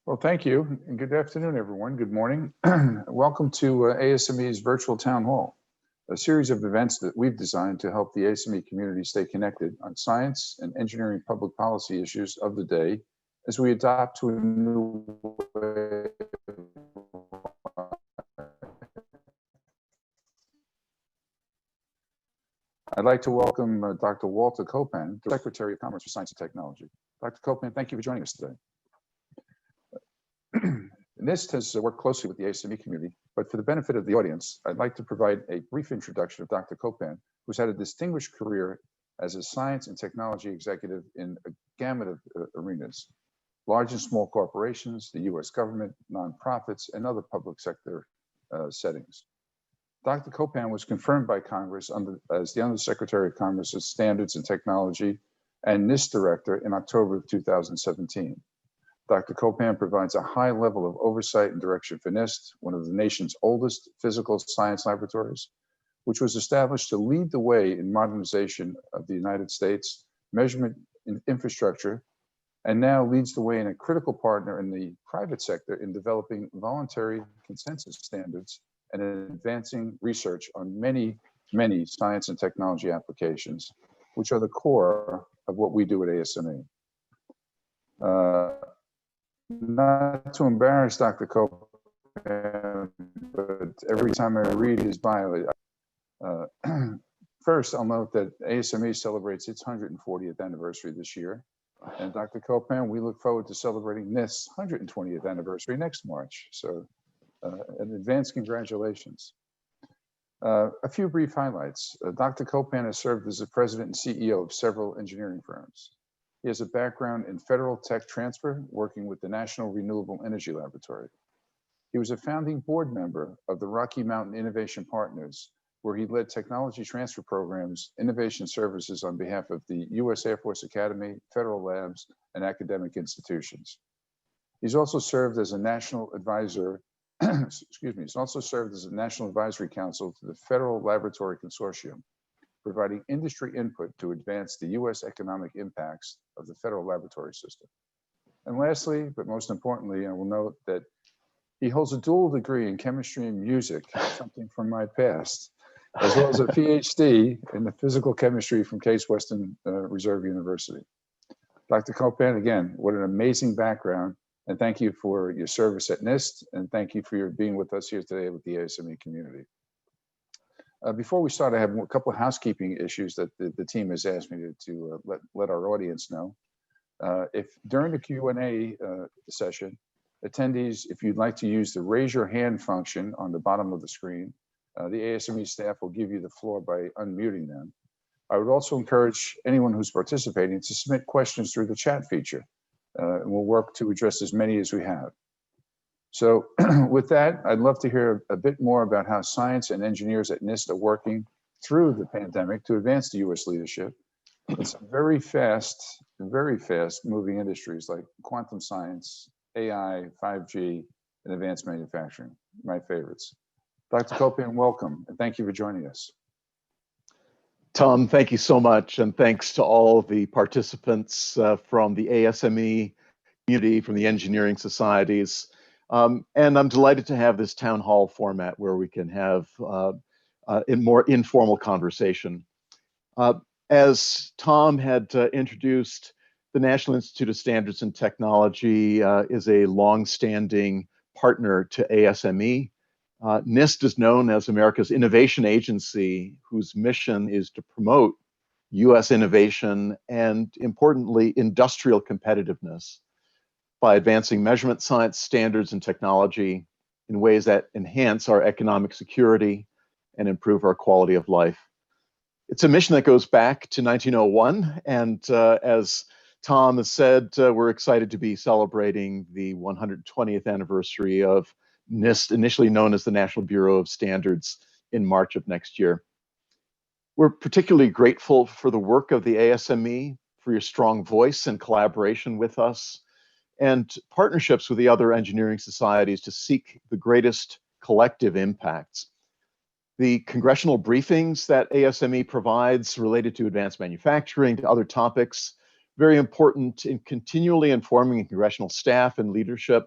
Well, thank you, and good afternoon, everyone. Good morning. Welcome to ASME's Virtual Town Hall, a series of events that we've designed to help the ASME community stay connected on science and engineering public policy issues of the day as we adopt to a new way. I'd like to welcome Dr. Walter Copan, the Secretary of Commerce for Science and Technology. Dr. Copan, thank you for joining us today. NIST has worked closely with the ASME community, but for the benefit of the audience, I'd like to provide a brief introduction of Dr. Copan, who's had a distinguished career as a science and technology executive in a gamut of arenas, large and small corporations, the US government, nonprofits, and other public sector settings. Dr. Copan was confirmed by Congress as the Undersecretary of Commerce's Standards and Technology and NIST Director in October of 2017. Dr. Copan provides a high level of oversight and direction for NIST, one of the nation's oldest physical science laboratories, which was established to lead the way in modernization of the United States measurement infrastructure, and now leads the way in a critical partner in the private sector in developing voluntary consensus standards and advancing research on many science and technology applications, which are the core of what we do at ASME. Not to embarrass Dr. Copan, but every time I read his bio, first I'll note that ASME celebrates its 140th anniversary this year. And Dr. Copan, we look forward to celebrating this 120th anniversary next March. So an advance congratulations. A few brief highlights. Dr. Copan has served as the president and CEO of several engineering firms. He has a background in federal tech transfer, working with the National Renewable Energy Laboratory. He was a founding board member of the Rocky Mountain Innovation Partners, where he led technology transfer programs, innovation services on behalf of the U.S. Air Force Academy, federal labs, and academic institutions. He's also served as a national advisor he's also served as a National Advisory Council to the Federal Laboratory Consortium, providing industry input to advance the U.S. economic impacts of the federal laboratory system. And lastly, but most importantly, I will note that he holds a dual degree in chemistry and music, something from my past, as well as a PhD in the physical chemistry from Case Western Reserve University. Dr. Copan, again, what an amazing background. And thank you for your service at NIST, and thank you for your being with us here today with the ASME community. Before we start, I have a couple of housekeeping issues that the team has asked me to let our audience know. If during the Q&A session, attendees, if you'd like to use the raise your hand function on the bottom of the screen, the ASME staff will give you the floor by unmuting them. I would also encourage anyone who's participating to submit questions through the chat feature. And we'll work to address as many as we have. So with that, I'd love to hear a bit more about how science and engineers at NIST are working through the pandemic to advance the US leadership in some very fast moving industries like quantum science, AI, 5G, and advanced manufacturing, my favorites. Dr. Copan, welcome, and thank you for joining us. Tom, thank you so much, and thanks to all the participants from the ASME community, from the engineering societies. And I'm delighted to have this town hall format where we can have a more informal conversation. As Tom had introduced, the National Institute of Standards and Technology is a long-standing partner to ASME. NIST is known as America's innovation agency, whose mission is to promote US innovation and, importantly, industrial competitiveness by advancing measurement science, standards, and technology in ways that enhance our economic security and improve our quality of life. It's a mission that goes back to 1901, and as Tom has said, we're excited to be celebrating the 120th anniversary of NIST, initially known as the National Bureau of Standards, in March of next year. We're particularly grateful for the work of the ASME, for your strong voice and collaboration with us, and partnerships with the other engineering societies to seek the greatest collective impacts. The congressional briefings that ASME provides related to advanced manufacturing, to other topics, very important in continually informing congressional staff and leadership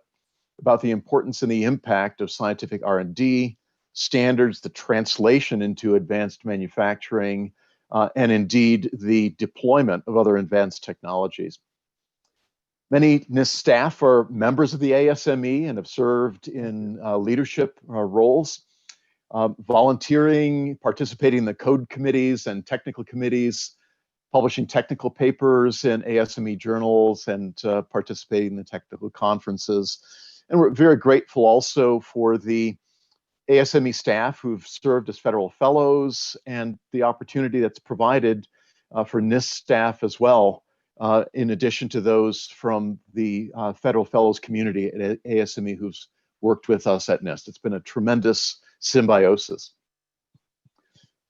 about the importance and the impact of scientific R&D, standards, the translation into advanced manufacturing, and indeed the deployment of other advanced technologies. Many NIST staff are members of the ASME and have served in leadership roles, volunteering, participating in the code committees and technical committees, publishing technical papers in ASME journals, and participating in the technical conferences. And we're very grateful also for the ASME staff who've served as federal fellows and the opportunity that's provided for NIST staff as well, in addition to those from the federal fellows community at ASME who's worked with us at NIST. It's been a tremendous symbiosis.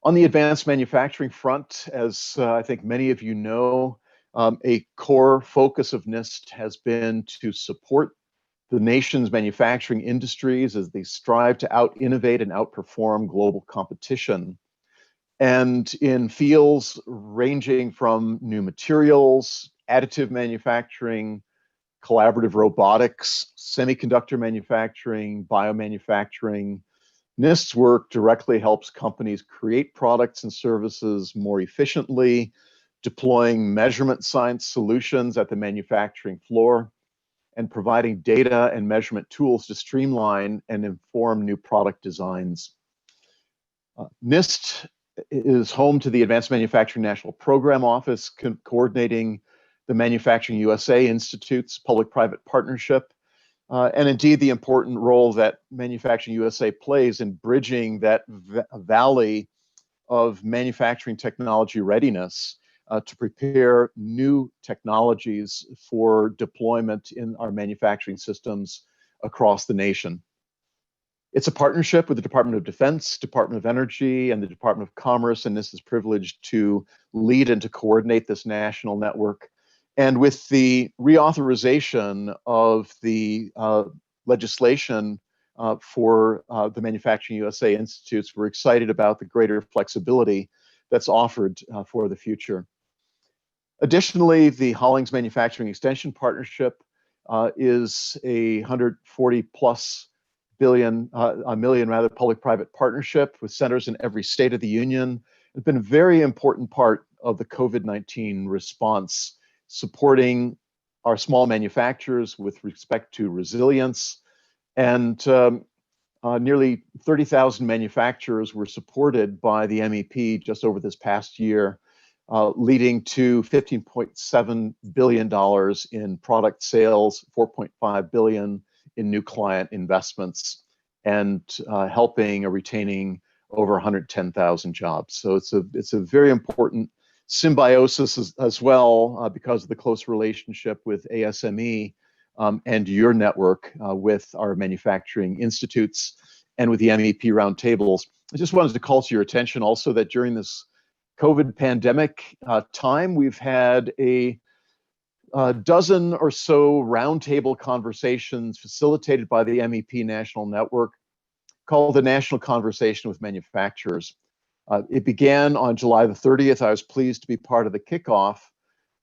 On the advanced manufacturing front, as I think many of you know, a core focus of NIST has been to support the nation's manufacturing industries as they strive to out-innovate and outperform global competition. And in fields ranging from new materials, additive manufacturing, collaborative robotics, semiconductor manufacturing, biomanufacturing, NIST's work directly helps companies create products and services more efficiently, deploying measurement science solutions at the manufacturing floor, and providing data and measurement tools to streamline and inform new product designs. NIST is home to the Advanced Manufacturing National Program Office, coordinating the Manufacturing USA Institute's public-private partnership, and indeed the important role that Manufacturing USA plays in bridging that valley of manufacturing technology readiness to prepare new technologies for deployment in our manufacturing systems across the nation. It's a partnership with the Department of Defense, Department of Energy, and the Department of Commerce, and this is privileged to lead and to coordinate this national network. And with the reauthorization of the legislation for the Manufacturing USA Institutes, we're excited about the greater flexibility that's offered for the future. Additionally, the Hollings Manufacturing Extension Partnership is a 140 plus million public-private partnership with centers in every state of the union. It's been a very important part of the COVID-19 response, supporting our small manufacturers with respect to resilience. And nearly 30,000 manufacturers were supported by the MEP just over this past year, leading to $15.7 billion in product sales, $4.5 billion in new client investments, and helping or retaining over 110,000 jobs. So it's a very important symbiosis as well because of the close relationship with ASME and your network with our manufacturing institutes and with the MEP roundtables. I just wanted to call to your attention also that during this COVID pandemic time, we've had a dozen or so roundtable conversations facilitated by the MEP National Network called the National Conversation with Manufacturers. It began on July the 30th. I was pleased to be part of the kickoff.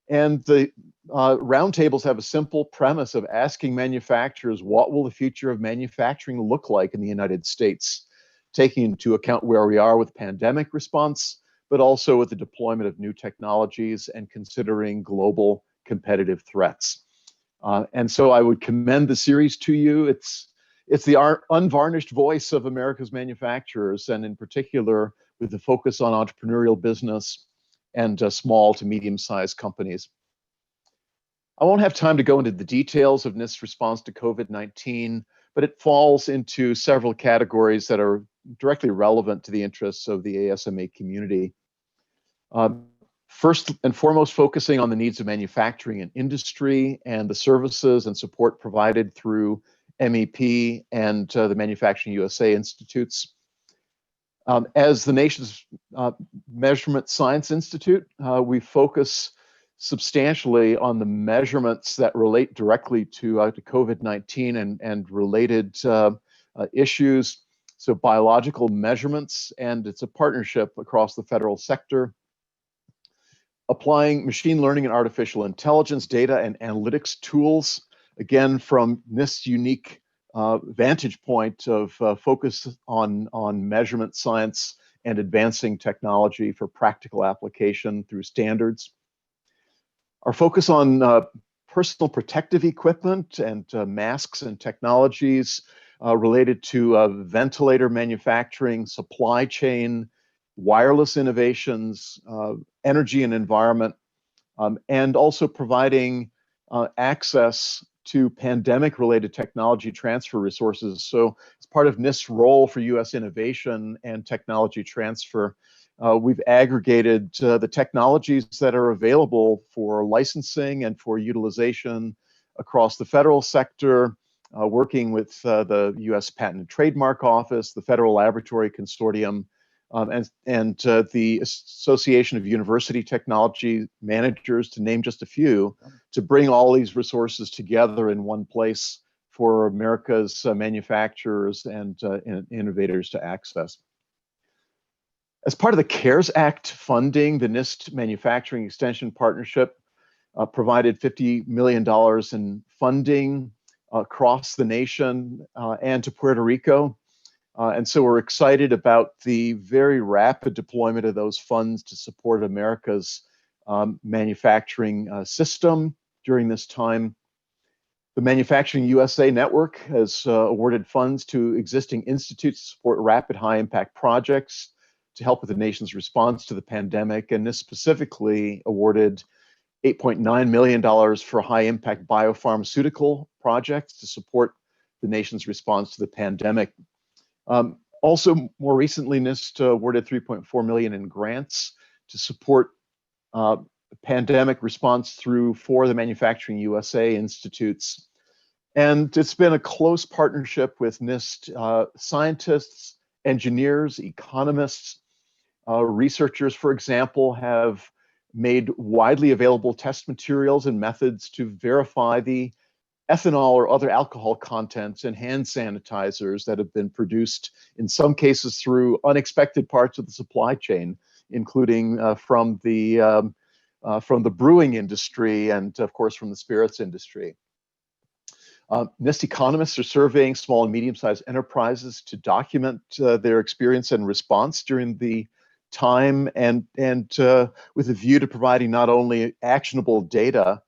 And the roundtables have a simple premise of asking manufacturers, what will the future of manufacturing look like in the United States, taking into account where we are with pandemic response, but also with the deployment of new technologies and considering global competitive threats. And so I would commend the series to you. It's the unvarnished voice of America's manufacturers, and in particular with the focus on entrepreneurial business and small to medium-sized companies. I won't have time to go into the details of NIST's response to COVID-19, but it falls into several categories that are directly relevant to the interests of the ASME community. First and foremost, focusing on the needs of manufacturing and industry and the services and support provided through MEP and the Manufacturing USA Institutes. As the nation's Measurement Science Institute, we focus substantially on the measurements that relate directly to COVID-19 and related issues. So biological measurements, and it's a partnership across the federal sector. Applying machine learning and artificial intelligence data and analytics tools, again, from NIST's unique vantage point of focus on measurement science and advancing technology for practical application through standards. Our focus on personal protective equipment and masks and technologies related to ventilator manufacturing, supply chain, wireless innovations, energy and environment, and also providing access to pandemic-related technology transfer resources. So as part of NIST's role for U.S. innovation and technology transfer, we've aggregated the technologies that are available for licensing and for utilization across the federal sector, working with the U.S. Patent and Trademark Office, the Federal Laboratory Consortium, and the Association of University Technology Managers, to name just a few, to bring all these resources together in one place for America's manufacturers and innovators to access. As part of the CARES Act funding, the NIST Manufacturing Extension Partnership provided $50 million in funding across the nation and to Puerto Rico. And so we're excited about the very rapid deployment of those funds to support America's manufacturing system during this time. The Manufacturing USA Network has awarded funds to existing institutes to support rapid high-impact projects to help with the nation's response to the pandemic. And this specifically awarded $8.9 million for high-impact biopharmaceutical projects to support the nation's response to the pandemic. Also, more recently, NIST awarded $3.4 million in grants to support pandemic response through 4 of the Manufacturing USA institutes. And it's been a close partnership with NIST scientists, engineers, economists. Researchers, for example, have made widely available test materials and methods to verify the ethanol or other alcohol contents in hand sanitizers that have been produced in some cases through unexpected parts of the supply chain, including from the brewing industry and, of course, from the spirits industry. NIST economists are surveying small and medium-sized enterprises to document their experience and response during the time, and with a view to providing not only actionable data,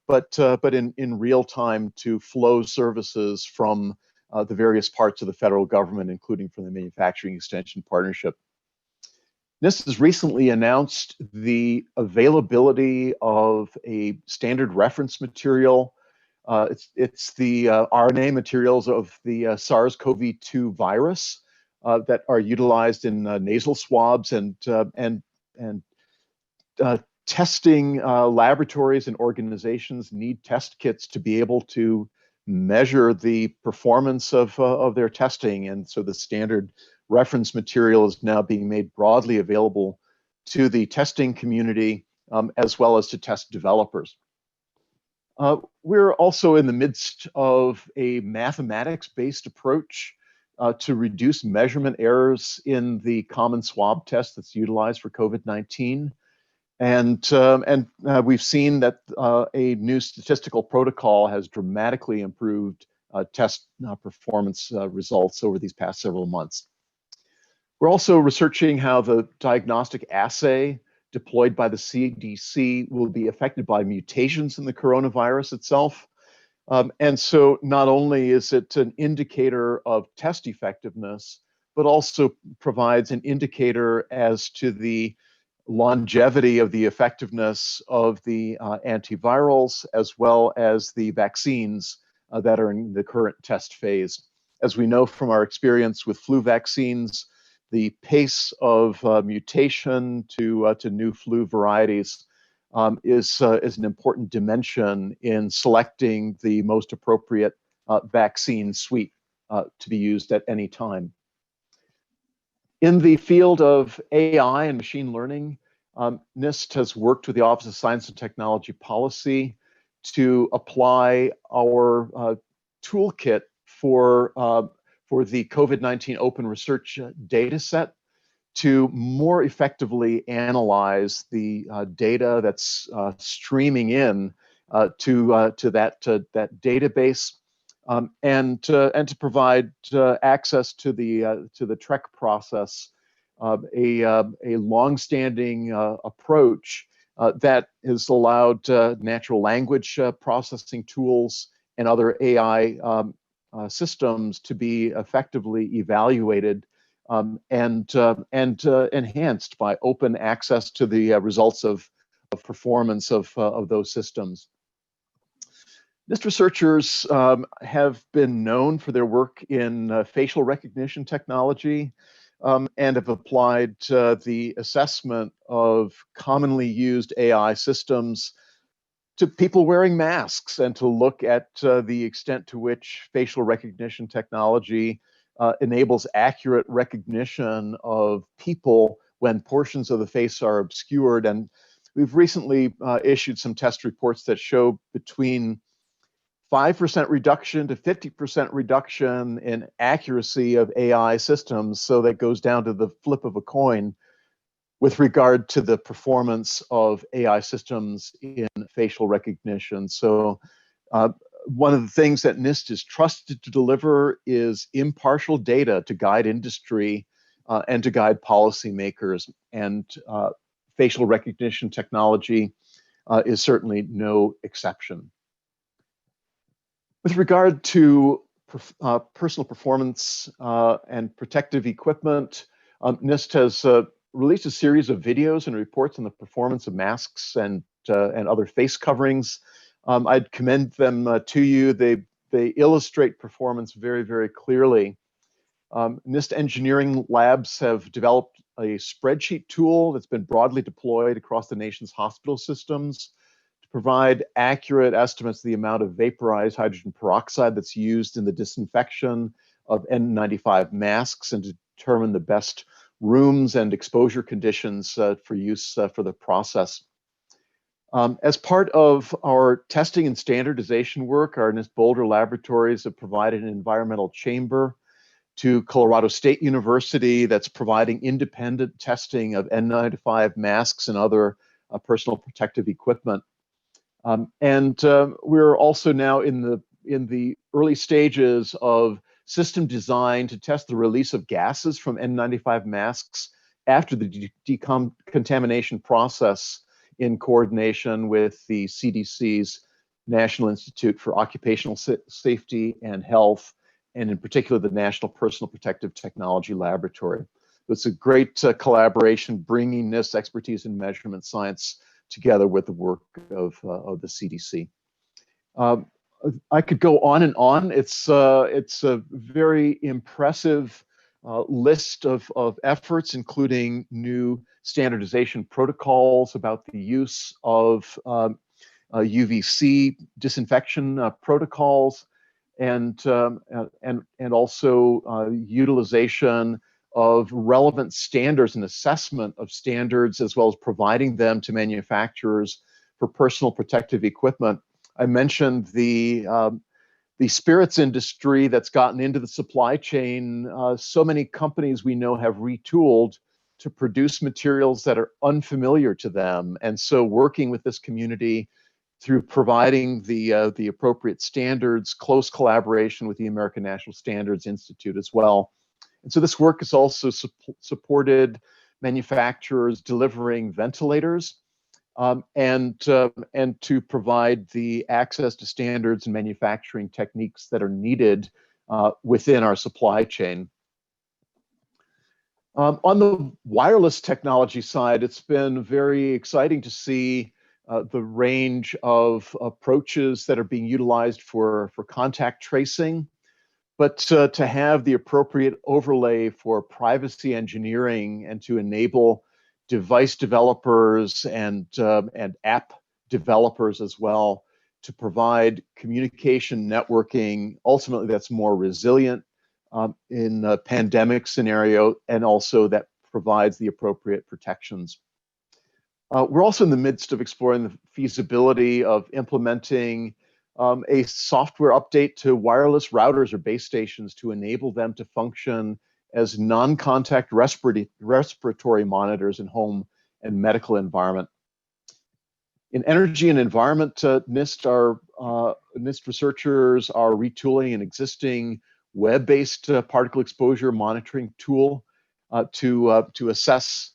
but in real time to flow services from the various parts of the federal government, including from the Manufacturing Extension Partnership. NIST has recently announced the availability of a standard reference material. It's the RNA materials of the SARS-CoV-2 virus that are utilized in nasal swabs and testing laboratories and organizations need test kits to be able to measure the performance of their testing. And so the standard reference material is now being made broadly available to the testing community as well as to test developers. We're also in the midst of a mathematics-based approach to reduce measurement errors in the common swab test that's utilized for COVID-19. And we've seen that a new statistical protocol has dramatically improved test performance results over these past several months. We're also researching how the diagnostic assay deployed by the CDC will be affected by mutations in the coronavirus itself. And so not only is it an indicator of test effectiveness, but also provides an indicator as to the longevity of the effectiveness of the antivirals as well as the vaccines that are in the current test phase. As we know from our experience with flu vaccines, the pace of mutation to new flu varieties is an important dimension in selecting the most appropriate vaccine suite to be used at any time. In the field of AI and machine learning, NIST has worked with the Office of Science and Technology Policy to apply our toolkit for the COVID-19 open research data set to more effectively analyze the data that's streaming in to that database and to provide access to the TREC process, a long-standing approach that has allowed natural language processing tools and other AI systems to be effectively evaluated and enhanced by open access to the results of performance of those systems. NIST researchers have been known for their work in facial recognition technology and have applied the assessment of commonly used AI systems to people wearing masks and to look at the extent to which facial recognition technology enables accurate recognition of people when portions of the face are obscured. And we've recently issued some test reports that show between 5% reduction to 50% reduction in accuracy of AI systems. So that goes down to the flip of a coin with regard to the performance of AI systems in facial recognition. So one of the things that NIST is trusted to deliver is impartial data to guide industry and to guide policymakers. And facial recognition technology is certainly no exception. With regard to personal performance and protective equipment, NIST has released a series of videos and reports on the performance of masks and other face coverings. I'd commend them to you. They illustrate performance very, very clearly. NIST engineering labs have developed a spreadsheet tool that's been broadly deployed across the nation's hospital systems to provide accurate estimates of the amount of vaporized hydrogen peroxide that's used in the disinfection of N95 masks and to determine the best rooms and exposure conditions for use for the process. As part of our testing and standardization work, our NIST Boulder laboratories have provided an environmental chamber to Colorado State University that's providing independent testing of N95 masks and other personal protective equipment. We're also now in the early stages of system design to test the release of gases from N95 masks after the decontamination process in coordination with the CDC's National Institute for Occupational Safety and Health, and in particular the National Personal Protective Technology Laboratory. It's a great collaboration bringing this expertise in measurement science together with the work of the CDC. I could go on and on. It's a very impressive list of efforts, including new standardization protocols about the use of UVC disinfection protocols, and also utilization of relevant standards and assessment of standards, as well as providing them to manufacturers for personal protective equipment. I mentioned the spirits industry that's gotten into the supply chain. So many companies we know have retooled to produce materials that are unfamiliar to them. And so working with this community through providing the appropriate standards, close collaboration with the American National Standards Institute as well. And so this work has also supported manufacturers delivering ventilators and to provide the access to standards and manufacturing techniques that are needed within our supply chain. On the wireless technology side, it's been very exciting to see the range of approaches that are being utilized for contact tracing, but to have the appropriate overlay for privacy engineering and to enable device developers and app developers as well to provide communication networking, ultimately that's more resilient in a pandemic scenario, and also that provides the appropriate protections. We're also in the midst of exploring the feasibility of implementing a software update to wireless routers or base stations to enable them to function as non-contact respiratory monitors in home and medical environment. In energy and environment, NIST NIST researchers are retooling an existing web-based particle exposure monitoring tool to assess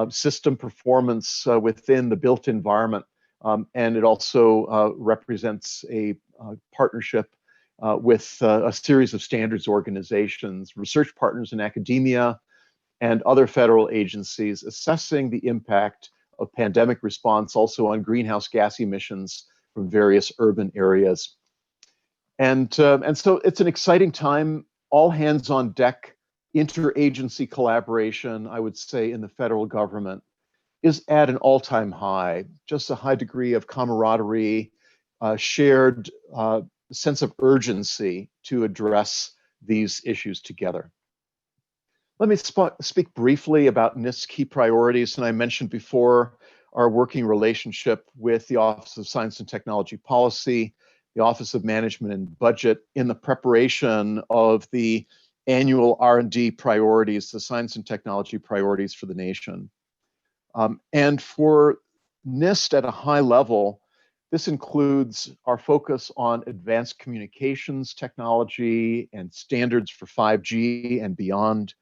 system performance within the built environment. And it also represents a partnership with a series of standards organizations, research partners in academia, and other federal agencies assessing the impact of pandemic response also on greenhouse gas emissions from various urban areas. And so it's an exciting time, all hands on deck. Interagency collaboration, I would say, in the federal government is at an all-time high. Just a high degree of camaraderie, shared sense of urgency to address these issues together. Let me speak briefly about NIST's key priorities. And I mentioned before our working relationship with the Office of Science and Technology Policy, the Office of Management and Budget in the preparation of the annual R&D priorities, the science and technology priorities for the nation. And for NIST at a high level, this includes our focus on advanced communications technology and standards for 5G and beyond,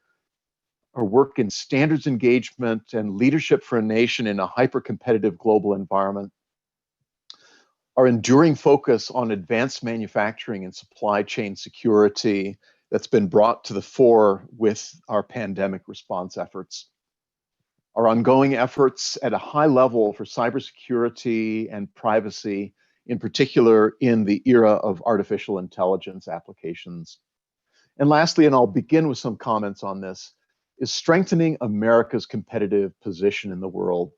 our work in standards engagement and leadership for a nation in a hyper-competitive global environment, our enduring focus on advanced manufacturing and supply chain security that's been brought to the fore with our pandemic response efforts, our ongoing efforts at a high level for cybersecurity and privacy, in particular in the era of artificial intelligence applications. And lastly, and I'll begin with some comments on this, is strengthening America's competitive position in the world.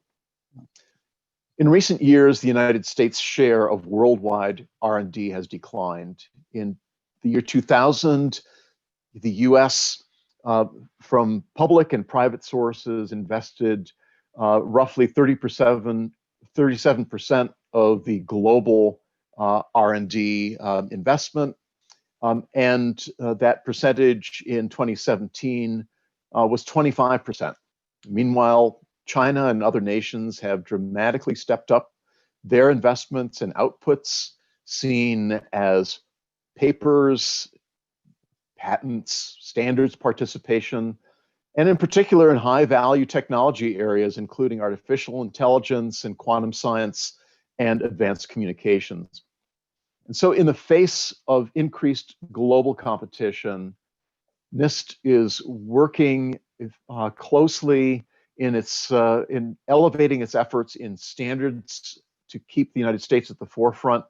In recent years, the United States' share of worldwide R&D has declined. In the year 2000, the US, from public and private sources, invested roughly 37% of the global R&D investment. And that percentage in 2017 was 25%. Meanwhile, China and other nations have dramatically stepped up their investments and outputs, seen as papers, patents, standards participation, and in particular in high-value technology areas, including artificial intelligence and quantum science and advanced communications. And so in the face of increased global competition, NIST is working closely in elevating its efforts in standards to keep the United States at the forefront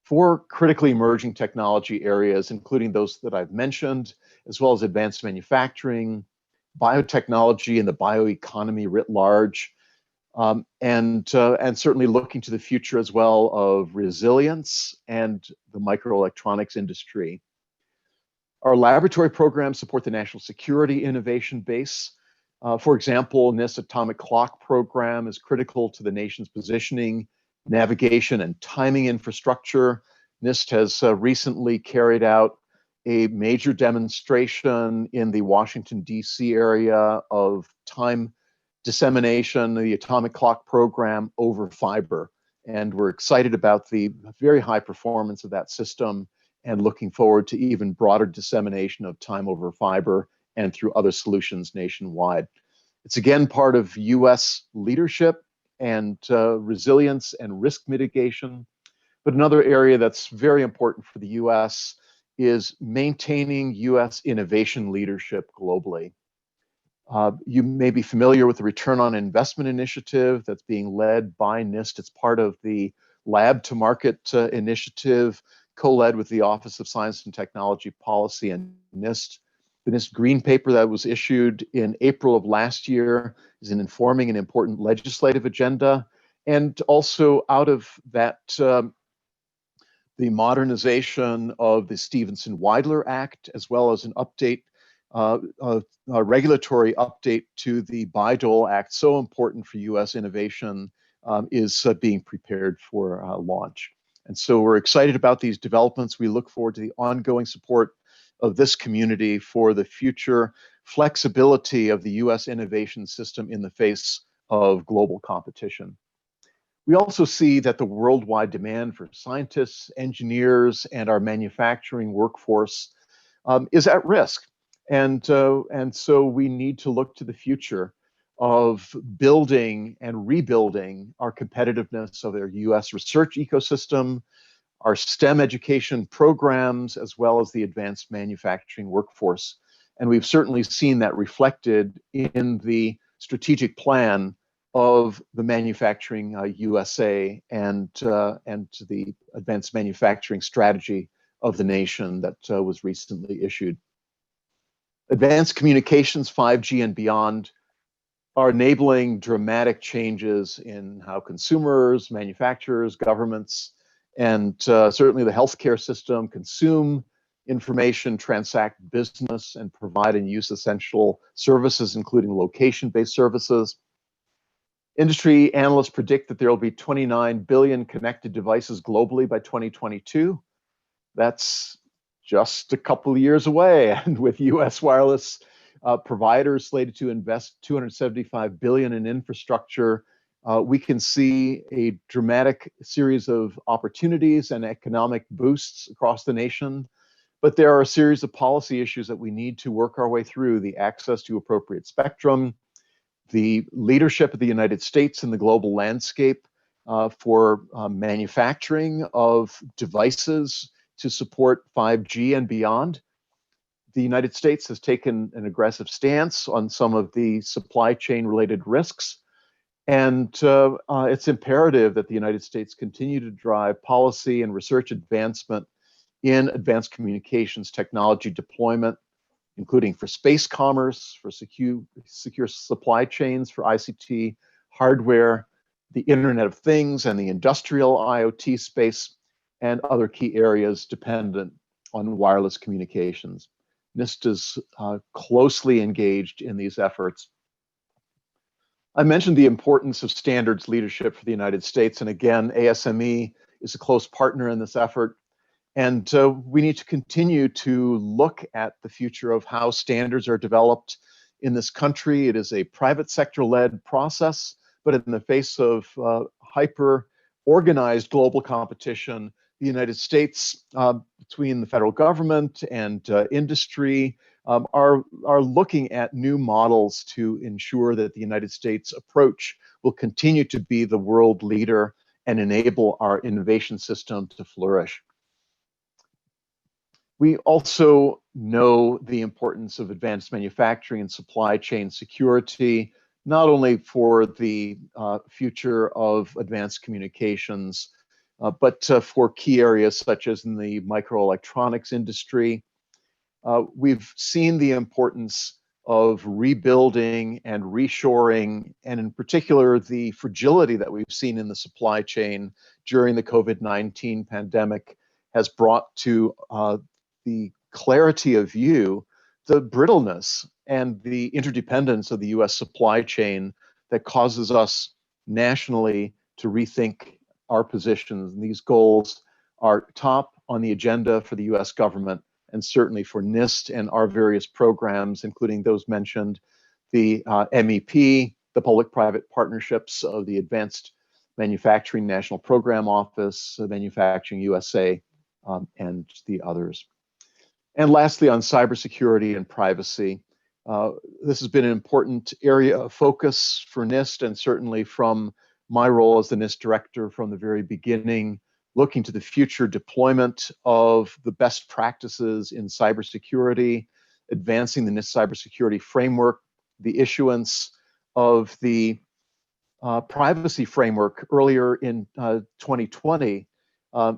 for critically emerging technology areas, including those that I've mentioned, as well as advanced manufacturing, biotechnology, and the bioeconomy writ large, and certainly looking to the future as well of resilience and the microelectronics industry. Our laboratory programs support the national security innovation base. For example, NIST's Atomic Clock program is critical to the nation's positioning, navigation, and timing infrastructure. NIST has recently carried out a major demonstration in the Washington, D.C. area of time dissemination, the Atomic Clock program over fiber. And we're excited about the very high performance of that system and looking forward to even broader dissemination of time over fiber and through other solutions nationwide. It's again part of U.S. leadership and resilience and risk mitigation. But another area that's very important for the U.S. is maintaining U.S. innovation leadership globally. You may be familiar with the Return on Investment initiative that's being led by NIST. It's part of the Lab to Market initiative, co-led with the Office of Science and Technology Policy and NIST. The NIST Green Paper that was issued in April of last year is an informing an important legislative agenda. And also out of that, the modernization of the Stevenson-Weidler Act, as well as an update, a regulatory update to the Bayh-Dole Act, so important for U.S. innovation, is being prepared for launch. And so we're excited about these developments. We look forward to the ongoing support of this community for the future flexibility of the U.S. innovation system in the face of global competition. We also see that the worldwide demand for scientists, engineers, and our manufacturing workforce is at risk. And so we need to look to the future of building and rebuilding our competitiveness of our US research ecosystem, our STEM education programs, as well as the advanced manufacturing workforce. And we've certainly seen that reflected in the strategic plan of the Manufacturing USA and the advanced manufacturing strategy of the nation that was recently issued. Advanced communications, 5G and beyond, are enabling dramatic changes in how consumers, manufacturers, governments, and certainly the healthcare system consume information, transact business, and provide and use essential services, including location-based services. Industry analysts predict that there will be 29 billion connected devices globally by 2022. That's just a couple of years away, and with US wireless providers slated to invest 275 billion in infrastructure, we can see a dramatic series of opportunities and economic boosts across the nation. But there are a series of policy issues that we need to work our way through: the access to appropriate spectrum, the leadership of the United States in the global landscape for manufacturing of devices to support 5G and beyond. The United States has taken an aggressive stance on some of the supply chain related risks. And it's imperative that the United States continue to drive policy and research advancement in advanced communications technology deployment, including for space commerce, for secure supply chains, for ICT hardware, the Internet of Things, and the industrial IoT space, and other key areas dependent on wireless communications. NIST is closely engaged in these efforts. I mentioned the importance of standards leadership for the United States, and again, ASME is a close partner in this effort. And we need to continue to look at the future of how standards are developed in this country. It is a private sector-led process, but in the face of hyper-organized global competition, the United States, between the federal government and industry, are looking at new models to ensure that the United States approach will continue to be the world leader and enable our innovation system to flourish. We also know the importance of advanced manufacturing and supply chain security, not only for the future of advanced communications, but for key areas such as in the microelectronics industry. We've seen the importance of rebuilding and reshoring, and in particular, the fragility that we've seen in the supply chain during the COVID-19 pandemic has brought to the clarity of view the brittleness and the interdependence of the US supply chain that causes us nationally to rethink our positions. And these goals are top on the agenda for the US government, and certainly for NIST and our various programs, including those mentioned, the MEP, the public-private partnerships of the Advanced Manufacturing National Program Office, Manufacturing USA, and the others. And lastly, on cybersecurity and privacy, this has been an important area of focus for NIST, and certainly from my role as the NIST director from the very beginning, looking to the future deployment of the best practices in cybersecurity, advancing the NIST cybersecurity framework, the issuance of the privacy framework earlier in 2020,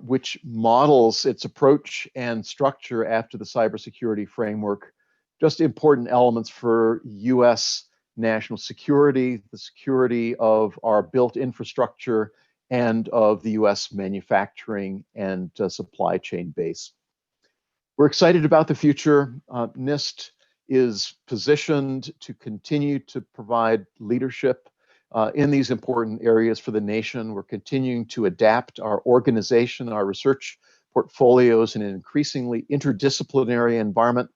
which models its approach and structure after the cybersecurity framework. Just important elements for US national security, the security of our built infrastructure, and of the US manufacturing and supply chain base. We're excited about the future. NIST is positioned to continue to provide leadership in these important areas for the nation. We're continuing to adapt our organization, our research portfolios in an increasingly interdisciplinary environment,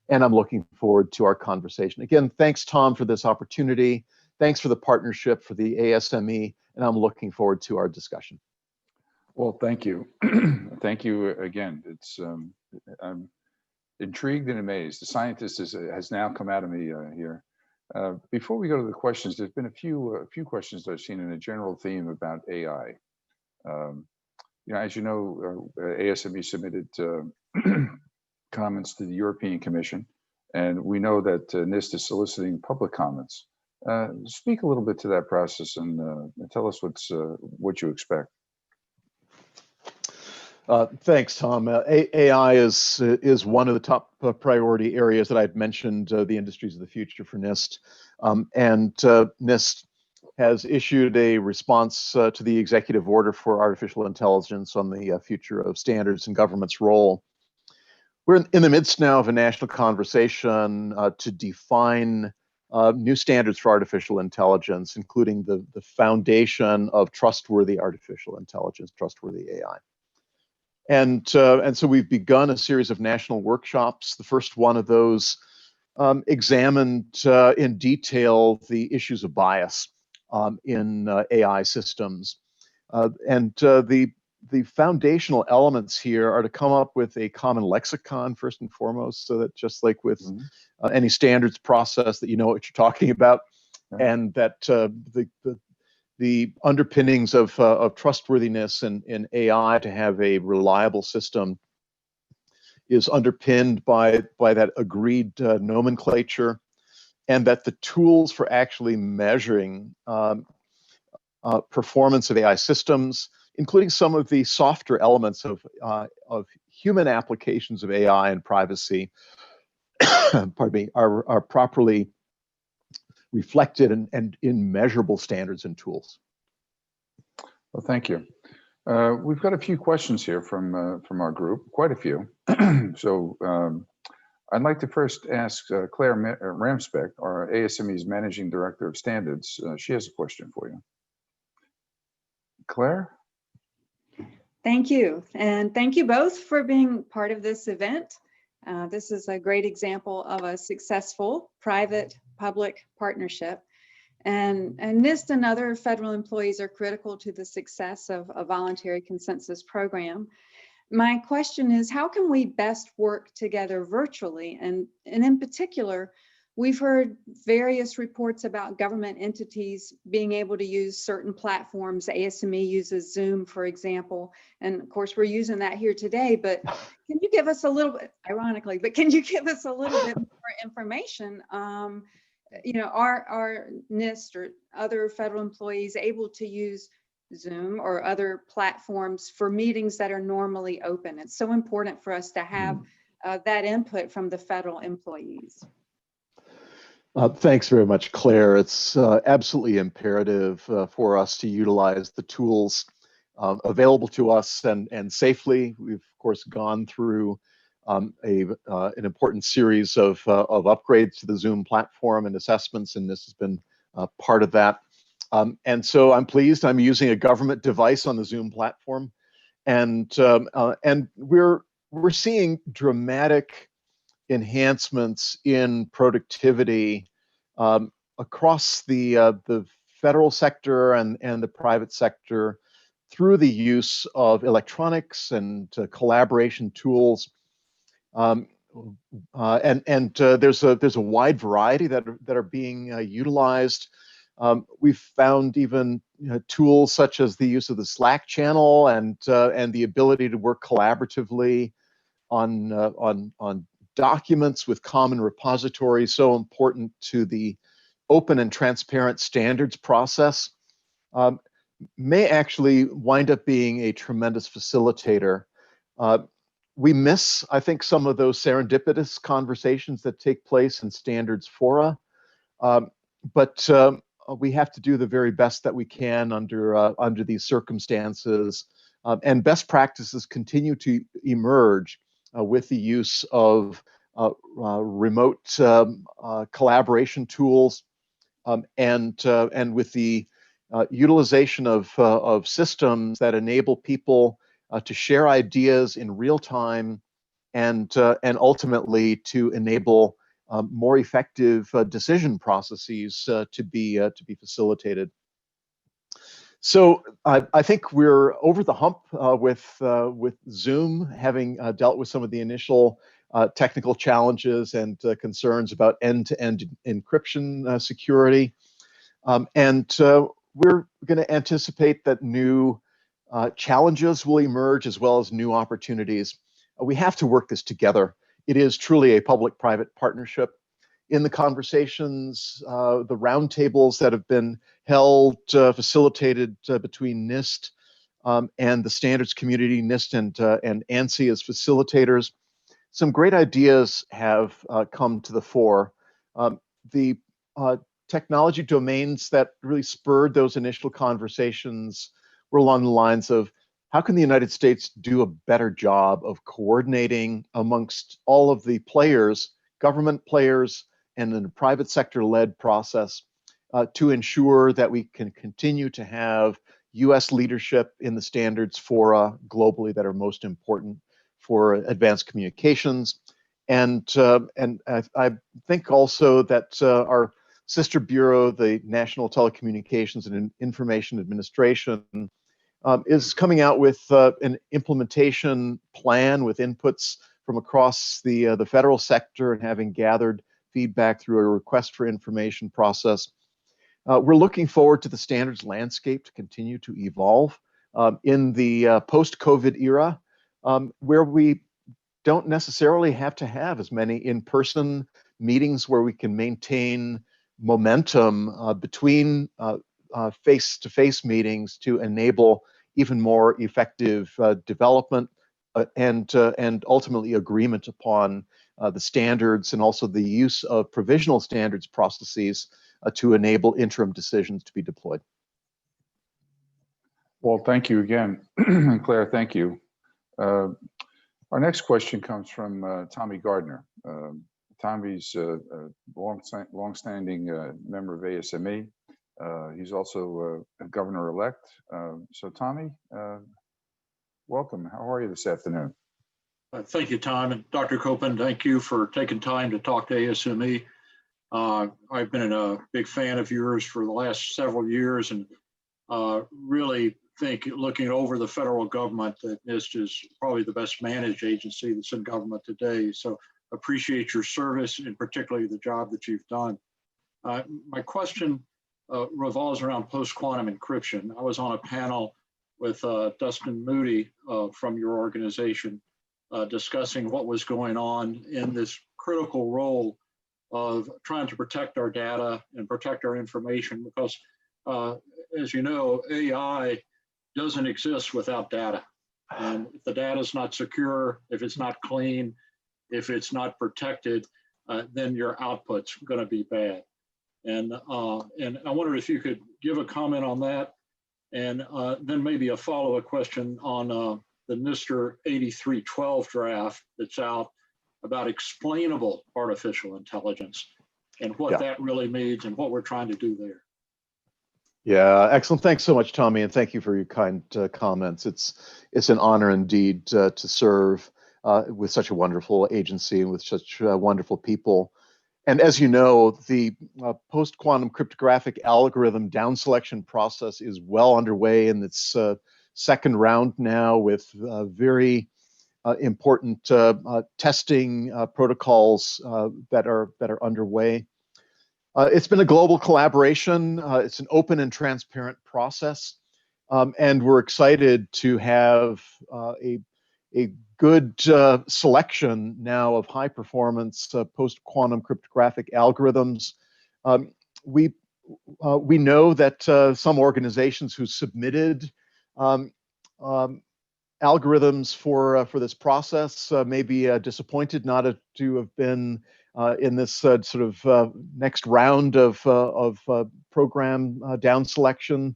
and I'm looking forward to our conversation. Again, thanks, Tom, for this opportunity, thanks for the partnership for the ASME, and I'm looking forward to our discussion. Well, thank you. Thank you again. I'm intrigued and amazed. The scientist has now come out of me here. Before we go to the questions, there's been a few questions that I've seen in a general theme about AI. As you know, ASME submitted comments to the European Commission, and we know that NIST is soliciting public comments. Speak a little bit to that process and tell us what you expect. Thanks, Tom. AI is one of the top priority areas that I've mentioned, the industries of the future for NIST. And NIST has issued a response to the executive order for artificial intelligence on the future of standards and government's role. We're in the midst now of a national conversation to define new standards for artificial intelligence, including the foundation of trustworthy artificial intelligence, trustworthy AI. And so we've begun a series of national workshops. The first one of those examined in detail the issues of bias in AI systems. The foundational elements here are to come up with a common lexicon, first and foremost, so that just like with any standards process, that you know what you're talking about, and that the underpinnings of trustworthiness in AI to have a reliable system is underpinned by that agreed nomenclature, and that the tools for actually measuring performance of AI systems, including some of the softer elements of human applications of AI and privacy, pardon me, are properly reflected and in measurable standards and tools. Well, thank you. We've got a few questions here from our group, quite a few. So I'd like to first ask Claire Ramsbeck, our ASME's Managing Director of Standards. She has a question for you. Claire? Thank you. And thank you both for being part of this event. This is a great example of a successful private-public partnership. And NIST and other federal employees are critical to the success of a voluntary consensus program. My question is, how can we best work together virtually? And in particular, we've heard various reports about government entities being able to use certain platforms. ASME uses Zoom, for example. And of course, we're using that here today, but can you give us a little bit, ironically, but can you give us a little bit more information? Are NIST or other federal employees able to use Zoom or other platforms for meetings that are normally open? It's so important for us to have that input from the federal employees. Thanks very much, Claire. It's absolutely imperative for us to utilize the tools available to us and safely. We've, of course, gone through an important series of upgrades to the Zoom platform and assessments, and this has been part of that. And so I'm pleased I'm using a government device on the Zoom platform, and we're seeing dramatic enhancements in productivity across the federal sector and the private sector through the use of electronics and collaboration tools. There's a wide variety that are being utilized. We've found even tools such as the use of the Slack channel and the ability to work collaboratively on documents with common repositories, so important to the open and transparent standards process, may actually wind up being a tremendous facilitator. We miss, I think, some of those serendipitous conversations that take place in standards fora, but we have to do the very best that we can under these circumstances, and best practices continue to emerge with the use of remote collaboration tools, and with the utilization of systems that enable people to share ideas in real time, and ultimately to enable more effective decision processes to be facilitated. So I think we're over the hump with Zoom, having dealt with some of the initial technical challenges and concerns about end-to-end encryption security. And we're going to anticipate that new challenges will emerge as well as new opportunities. We have to work this together. It is truly a public-private partnership. In the conversations, the roundtables that have been held, facilitated between NIST and the standards community, NIST and ANSI as facilitators, some great ideas have come to the fore. The technology domains that really spurred those initial conversations were along the lines of, how can the United States do a better job of coordinating amongst all of the players, government players, and in a private sector-led process to ensure that we can continue to have US leadership in the standards fora globally that are most important for advanced communications. And I think also that our sister bureau, the National Telecommunications and Information Administration, is coming out with an implementation plan with inputs from across the federal sector, and having gathered feedback through a request for information process. We're looking forward to the standards landscape to continue to evolve in the post-COVID era, where we don't necessarily have to have as many in-person meetings, where we can maintain momentum between face-to-face meetings to enable even more effective development and ultimately agreement upon the standards, and also the use of provisional standards processes to enable interim decisions to be deployed. Well, thank you again. Claire, thank you. Our next question comes from Tommy Gardner. Tommy's a long-standing member of ASME. He's also a governor-elect. So Tommy, welcome. How are you this afternoon? Thank you, Tom. And Dr. Copeland, thank you for taking time to talk to ASME. I've been a big fan of yours for the last several years, and really think, looking over the federal government, that NIST is probably the best managed agency that's in government today. So appreciate your service, and particularly the job that you've done. My question revolves around post-quantum encryption. I was on a panel with Dustin Moody from your organization discussing what was going on in this critical role of trying to protect our data and protect our information, because as you know, AI doesn't exist without data. And if the data is not secure, if it's not clean, if it's not protected, then your output's going to be bad. And I wonder if you could give a comment on that, and then maybe a follow-up question on the NIST 8312 draft that's out about explainable artificial intelligence and what that really means and what we're trying to do there. Yeah, excellent. Thanks so much, Tommy, and thank you for your kind comments. It's an honor indeed to serve with such a wonderful agency and with such wonderful people. And as you know, the post-quantum cryptographic algorithm down selection process is well underway in its second round now, with very important testing protocols that are underway. It's been a global collaboration. It's an open and transparent process, and we're excited to have a good selection now of high performance post-quantum cryptographic algorithms. We know that some organizations who submitted algorithms for this process may be disappointed not to have been in this sort of next round of program down selection.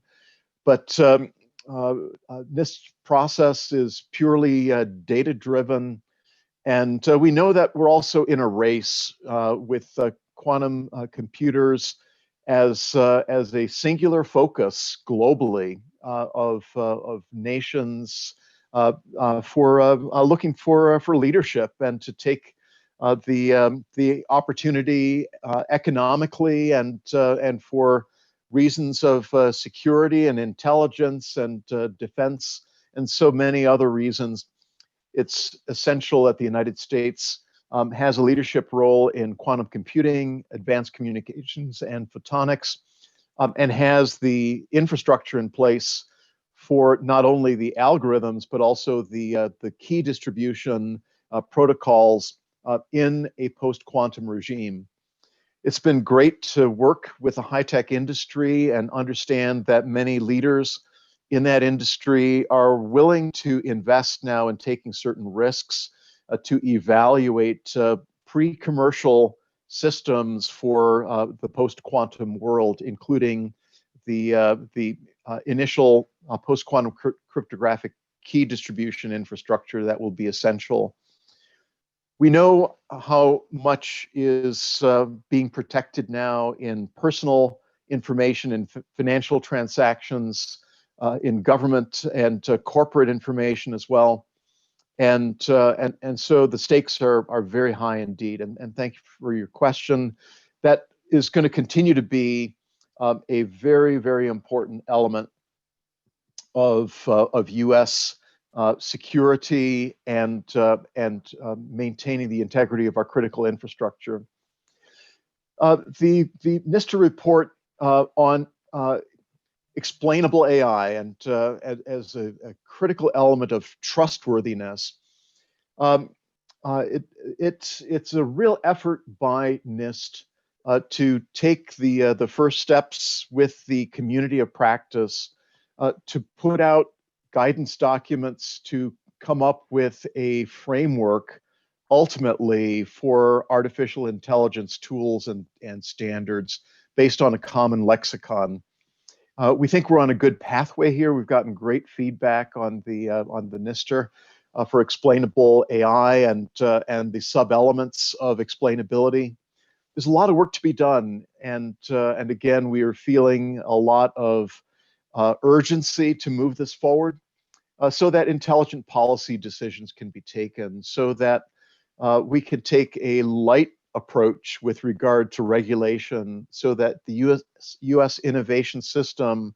But this process is purely data-driven, and we know that we're also in a race with quantum computers as a singular focus globally of nations for looking for leadership and to take the opportunity economically and for reasons of security and intelligence and defense and so many other reasons. It's essential that the United States has a leadership role in quantum computing, advanced communications, and photonics, and has the infrastructure in place for not only the algorithms, but also the key distribution protocols in a post-quantum regime. It's been great to work with the high-tech industry and understand that many leaders in that industry are willing to invest now in taking certain risks to evaluate pre-commercial systems for the post-quantum world, including the initial post-quantum cryptographic key distribution infrastructure that will be essential. We know how much is being protected now in personal information and financial transactions, in government and corporate information as well. And so the stakes are very high indeed. And thank you for your question. That is going to continue to be a very, very important element of U.S. Security and maintaining the integrity of our critical infrastructure. The NIST report on explainable AI and as a critical element of trustworthiness, it's a real effort by NIST to take the first steps with the community of practice to put out guidance documents to come up with a framework ultimately for artificial intelligence tools and standards based on a common lexicon. We think we're on a good pathway here. We've gotten great feedback on the NISTer for explainable AI and the sub-elements of explainability. There's a lot of work to be done, and again, we are feeling a lot of urgency to move this forward so that intelligent policy decisions can be taken, so that we can take a light approach with regard to regulation, so that the US innovation system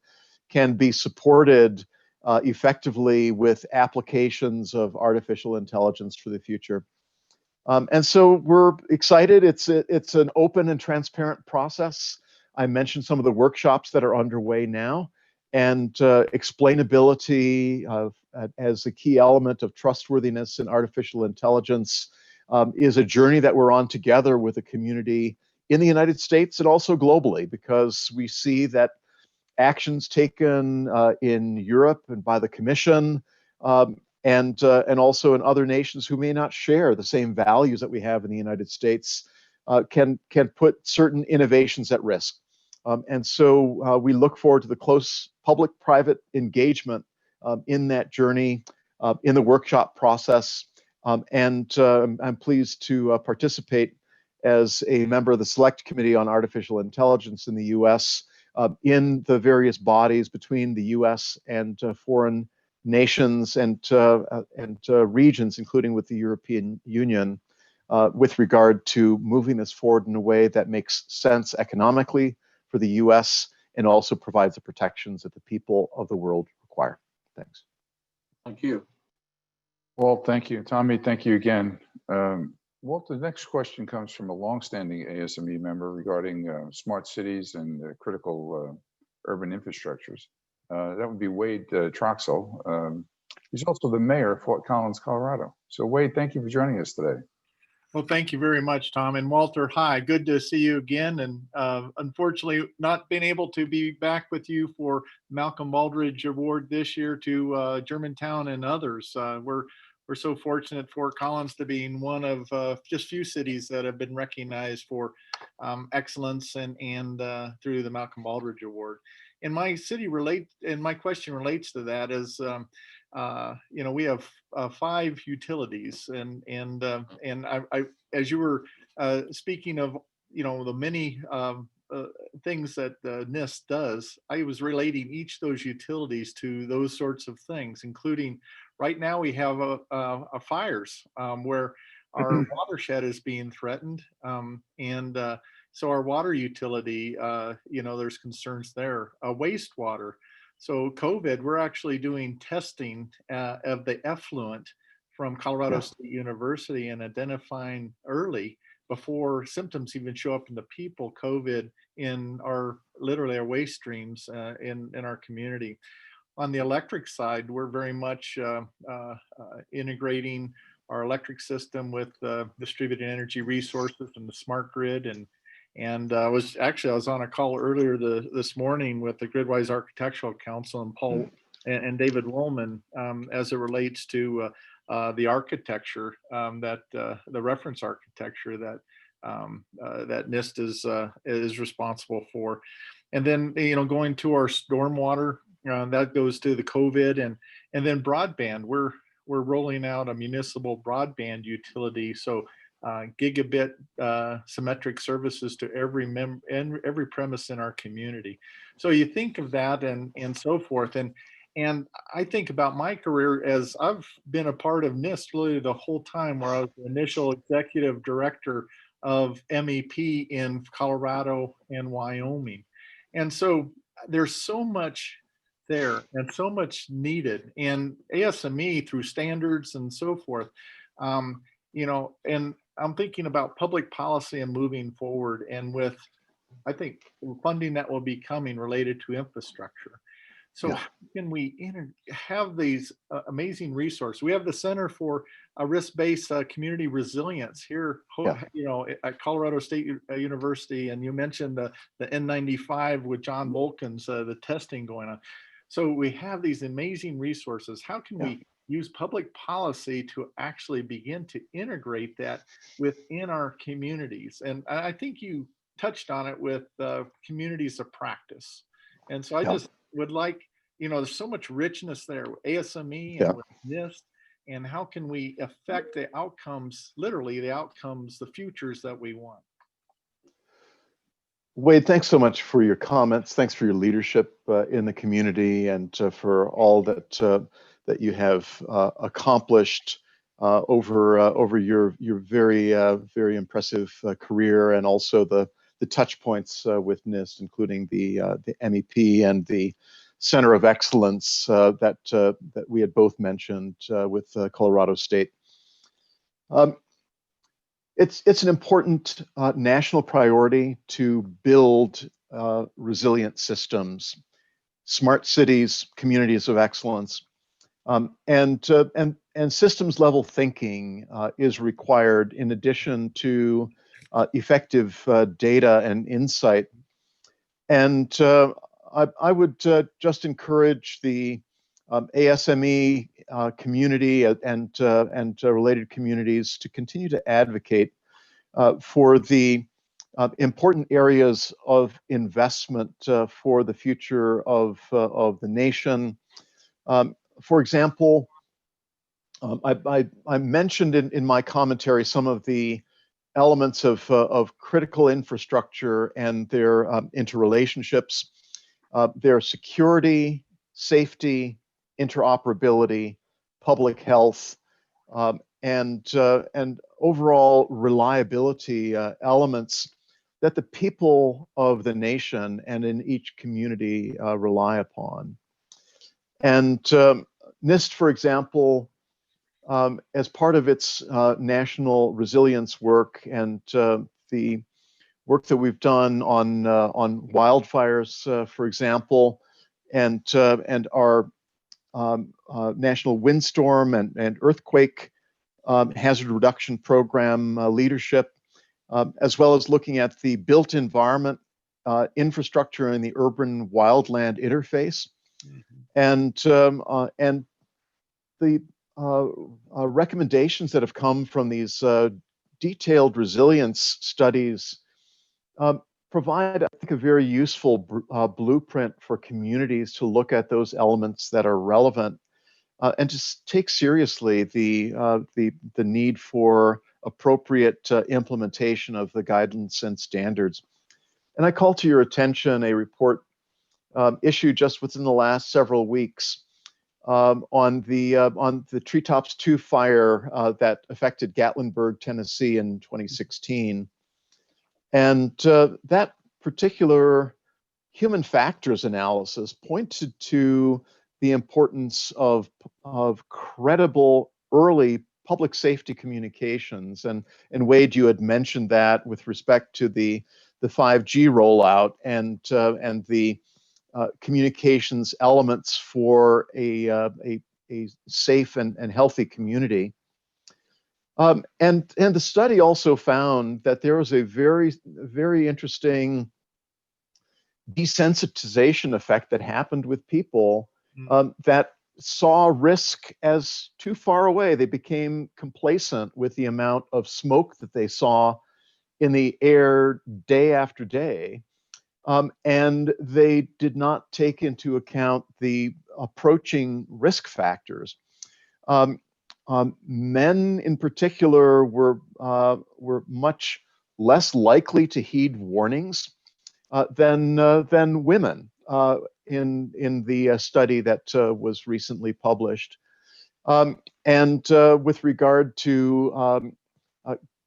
can be supported effectively with applications of artificial intelligence for the future. And so we're excited. It's an open and transparent process. I mentioned some of the workshops that are underway now, and explainability as a key element of trustworthiness in artificial intelligence is a journey that we're on together with the community in the United States and also globally, because we see that actions taken in Europe and by the Commission and also in other nations who may not share the same values that we have in the United States can put certain innovations at risk. And so we look forward to the close public-private engagement in that journey, in the workshop process. And I'm pleased to participate as a member of the Select Committee on Artificial Intelligence in the US in the various bodies between the US and foreign nations and regions, including with the European Union, with regard to moving this forward in a way that makes sense economically for the US and also provides the protections that the people of the world require. Thanks. Thank you. Well, thank you. Tommy, thank you again. Walt, the next question comes from a longstanding ASME member regarding smart cities and critical urban infrastructures. That would be Wade Troxell. He's also the mayor of Fort Collins, Colorado. So Wade, thank you for joining us today. Well, thank you very much, Tom. And Walter, hi, good to see you again. And unfortunately, not been able to be back with you for Malcolm Baldrige Award this year to Germantown and others. We're so fortunate, Fort Collins, to be one of just few cities that have been recognized for excellence and through the Malcolm Baldrige Award. And my question relates to that is, you know, we have 5 utilities, and I as you were speaking of, you know, the many things that NIST does, I was relating each of those utilities to those sorts of things, including right now we have fires where our watershed is being threatened. So our water utility, there's concerns there. Wastewater. So COVID, we're actually doing testing of the effluent from Colorado State University and identifying early, before symptoms even show up in the people, COVID in literally our waste streams in our community. On the electric side, we're very much integrating our electric system with distributed energy resources and the smart grid. And I was on a call earlier this morning with the Gridwise Architectural Council and Paul and David Woolman as it relates to the architecture the reference architecture that NIST is responsible for. And then going to our stormwater, that goes to the COVID and then broadband. We're rolling out a municipal broadband utility, so gigabit symmetric services to every premise in our community. So you think of that and so forth. And I think about my career as I've been a part of NIST really the whole time, where I was the initial executive director of MEP in Colorado and Wyoming. And so there's so much there and so much needed. And ASME through standards and so forth, and I'm thinking about public policy and moving forward, and with, I think, funding that will be coming related to infrastructure. So how can we have these amazing resources? We have the Center for Risk-Based Community Resilience here, at Colorado State University, and you mentioned the N95 with John Volkins, the testing going on. So we have these amazing resources. How can we use public policy to actually begin to integrate that within our communities? And I think you touched on it with communities of practice. And so I just would like, there's so much richness there with ASME and with NIST, and how can we affect the outcomes, literally the outcomes, the futures that we want? Wade, thanks so much for your comments. Thanks for your leadership in the community, and for all that you have accomplished over your very impressive career, and also the touch points with NIST, including the MEP and the Center of Excellence that we had both mentioned with Colorado State. It's an important national priority to build resilient systems, smart cities, communities of excellence, and systems level thinking is required, in addition to effective data and insight. And I would just encourage the ASME community and related communities to continue to advocate for the important areas of investment for the future of the nation. For example, I mentioned in my commentary some of the elements of critical infrastructure and their interrelationships, their security, safety, interoperability, public health, and overall reliability elements that the people of the nation and in each community rely upon. And NIST, for example, as part of its national resilience work and the work that we've done on wildfires, for example, and our national windstorm and earthquake hazard reduction program leadership, as well as looking at the built environment infrastructure and the urban wildland interface, and the recommendations that have come from these detailed resilience studies provide, I think, a very useful blueprint for communities to look at those elements that are relevant and to take seriously the need for appropriate implementation of the guidance and standards. And I call to your attention a report issued just within the last several weeks on the Treetops 2 fire that affected Gatlinburg, Tennessee in 2016. And that particular human factors analysis pointed to the importance of credible early public safety communications. And Wade, you had mentioned that with respect to the 5G rollout and the communications elements for a safe and healthy community. And the study also found that there was a very interesting desensitization effect that happened with people that saw risk as too far away. They became complacent with the amount of smoke that they saw in the air day after day. And they did not take into account the approaching risk factors. Men in particular were much less likely to heed warnings than women in the study that was recently published. And with regard to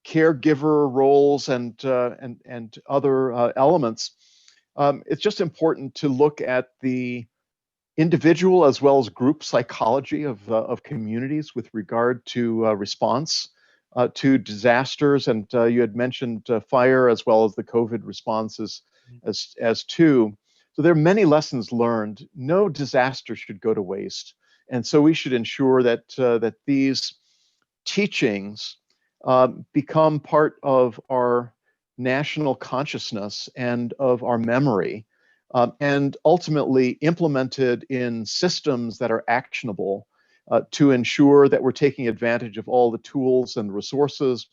caregiver roles and other elements, it's just important to look at the individual as well as group psychology of communities with regard to response to disasters. And you had mentioned fire as well as the COVID responses as two. So there are many lessons learned. No disaster should go to waste. And so we should ensure that that these teachings become part of our national consciousness and of our memory, and ultimately implemented in systems that are actionable to ensure that we're taking advantage of all the tools and resources,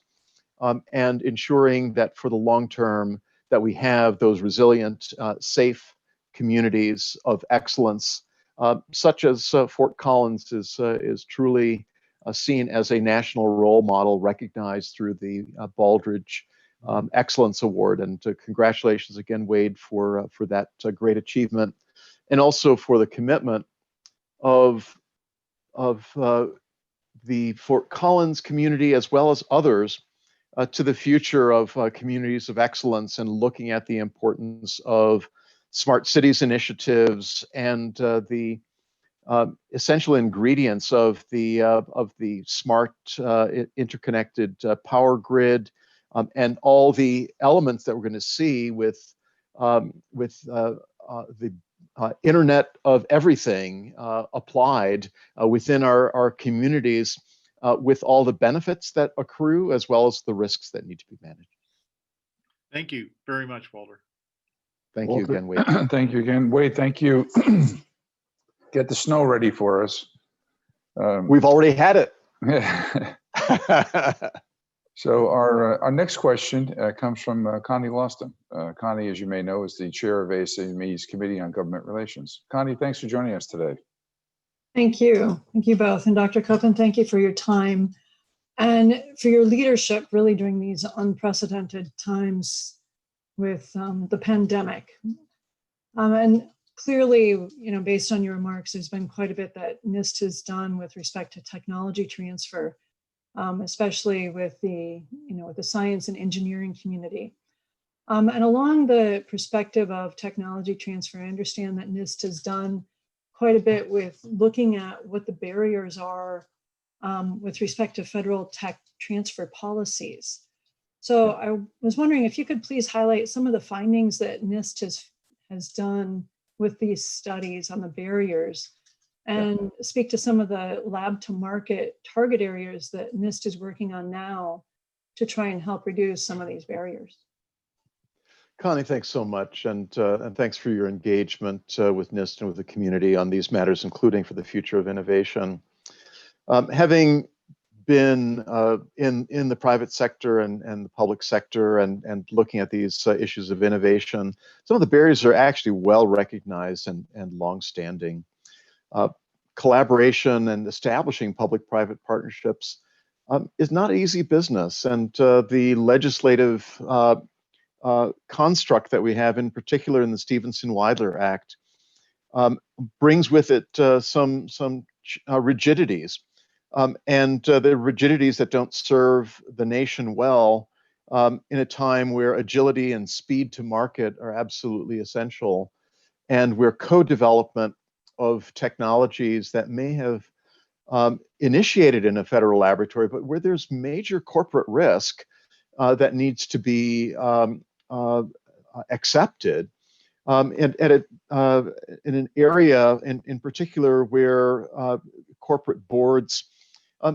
and ensuring that for the long term that we have those resilient, safe communities of excellence, such as Fort Collins is truly seen as a national role model recognized through the Baldrige Excellence Award. And congratulations again, Wade, for that great achievement, and also for the commitment of the Fort Collins community as well as others to the future of communities of excellence, and looking at the importance of smart cities initiatives and the essential ingredients of the smart interconnected power grid, and all the elements that we're going to see with the Internet of Everything applied within our communities, with all the benefits that accrue as well as the risks that need to be managed. Thank you very much, Walter. Thank you again, Wade. Thank you again, Wade. Thank you. Get the snow ready for us. We've already had it. So our next question comes from Connie Loston. Connie, as you may know, is the chair of ASME's Committee on Government Relations. Connie, thanks for joining us today. Thank you. Thank you both. And Dr. Copeland, thank you for your time and for your leadership really during these unprecedented times with the pandemic. And clearly, you know, based on your remarks, there's been quite a bit that NIST has done with respect to technology transfer, especially with the, with the science and engineering community. And along the perspective of technology transfer, I understand that NIST has done quite a bit with looking at what the barriers are with respect to federal tech transfer policies. So I was wondering if you could please highlight some of the findings that NIST has done with these studies on the barriers, and speak to some of the lab to market target areas that NIST is working on now to try and help reduce some of these barriers. Connie, thanks so much, and thanks for your engagement with NIST and with the community on these matters, including for the future of innovation. Having been in the private sector and the public sector and looking at these issues of innovation, some of the barriers are actually well recognized and longstanding. Collaboration and establishing public-private partnerships is not easy business, and the legislative construct that we have, in particular in the Stevenson-Weidler Act, brings with it some rigidities, and the rigidities that don't serve the nation well in a time where agility and speed to market are absolutely essential, and where co-development of technologies that may have initiated in a federal laboratory, but where there's major corporate risk that needs to be accepted, and in an area in particular where corporate boards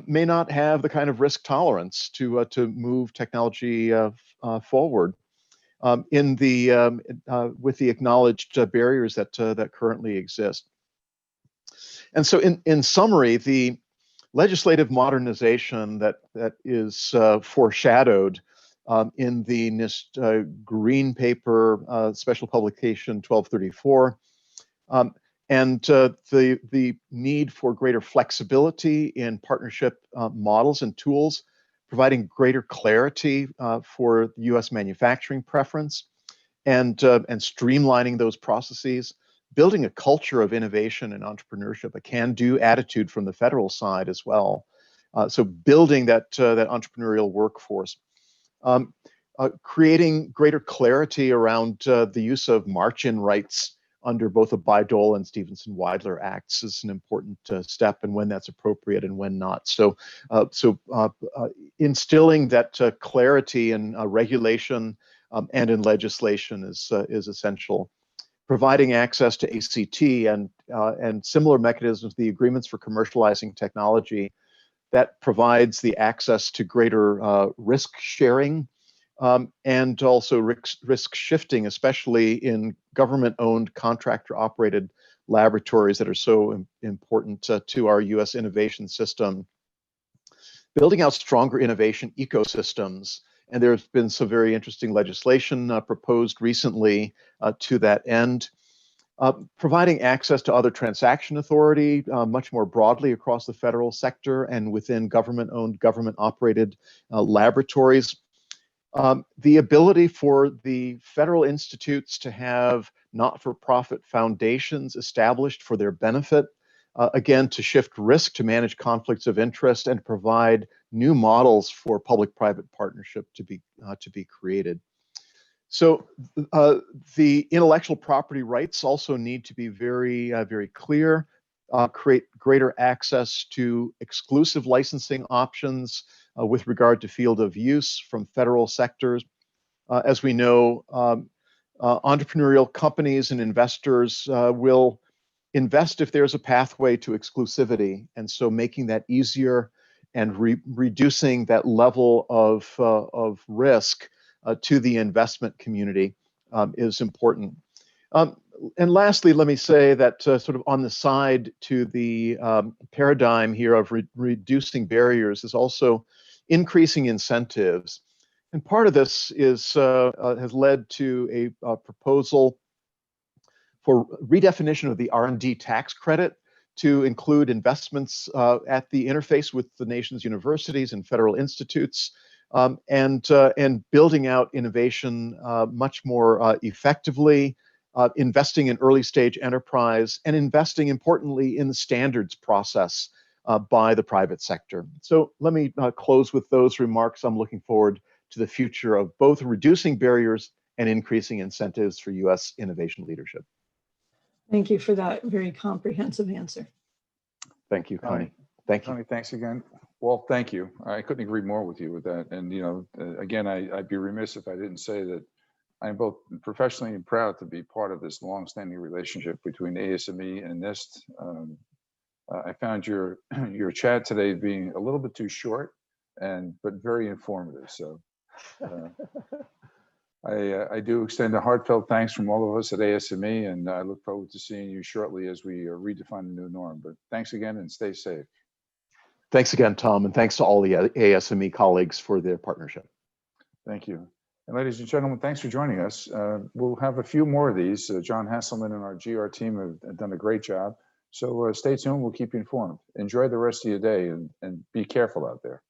may not have the kind of risk tolerance to move technology forward with the acknowledged barriers that currently exist. And so, in summary, the legislative modernization that is foreshadowed in the NIST Green Paper, Special Publication 1234, and the need for greater flexibility in partnership models and tools, providing greater clarity for U.S. manufacturing preference, and streamlining those processes, building a culture of innovation and entrepreneurship, a can-do attitude from the federal side as well. So building that entrepreneurial workforce. Creating greater clarity around the use of march-in rights under both the Bayh-Dole and Stevenson-Weidler Acts is an important step, and when that's appropriate and when not. So, instilling that clarity in regulation and in legislation is essential. Providing access to ACT and similar mechanisms, the agreements for commercializing technology, that provides the access to greater risk sharing and also risk shifting, especially in government-owned, contractor-operated laboratories that are so important to our U.S. innovation system. Building out stronger innovation ecosystems, and there's been some very interesting legislation proposed recently to that end. Providing access to other transaction authority much more broadly across the federal sector and within government-owned, government-operated laboratories. The ability for the federal institutes to have not-for-profit foundations established for their benefit, again, to shift risk, to manage conflicts of interest, and provide new models for public-private partnership to be created. So the intellectual property rights also need to be very, very clear, create greater access to exclusive licensing options with regard to field of use from federal sectors. As we know, entrepreneurial companies and investors will invest if there's a pathway to exclusivity, and so making that easier and reducing that level of risk to the investment community is important. And lastly, let me say that sort of on the side to the paradigm here of reducing barriers is also increasing incentives. And part of this is has led to a proposal for redefinition of the R&D tax credit to include investments at the interface with the nation's universities and federal institutes, and building out innovation much more effectively, investing in early stage enterprise, and investing importantly in the standards process by the private sector. So let me close with those remarks. I'm looking forward to the future of both reducing barriers and increasing incentives for U.S. innovation leadership. Thank you for that very comprehensive answer. Thank you, Connie. Thank you. Connie, thanks again. Walt, thank you. I couldn't agree more with you with that. And, you know, again, I'd be remiss if I didn't say that I'm both professionally and proud to be part of this long-standing relationship between ASME and NIST. I found your chat today being a little bit too short, but very informative. So I do extend a heartfelt thanks from all of us at ASME, and I look forward to seeing you shortly as we redefine the new norm. But thanks again and stay safe. Thanks again, Tom, and thanks to all the ASME colleagues for their partnership. Thank you. And ladies and gentlemen, thanks for joining us. We'll have a few more of these. John Hasselman and our GR team have done a great job. So stay tuned. We'll keep you informed. Enjoy the rest of your day and be careful out there.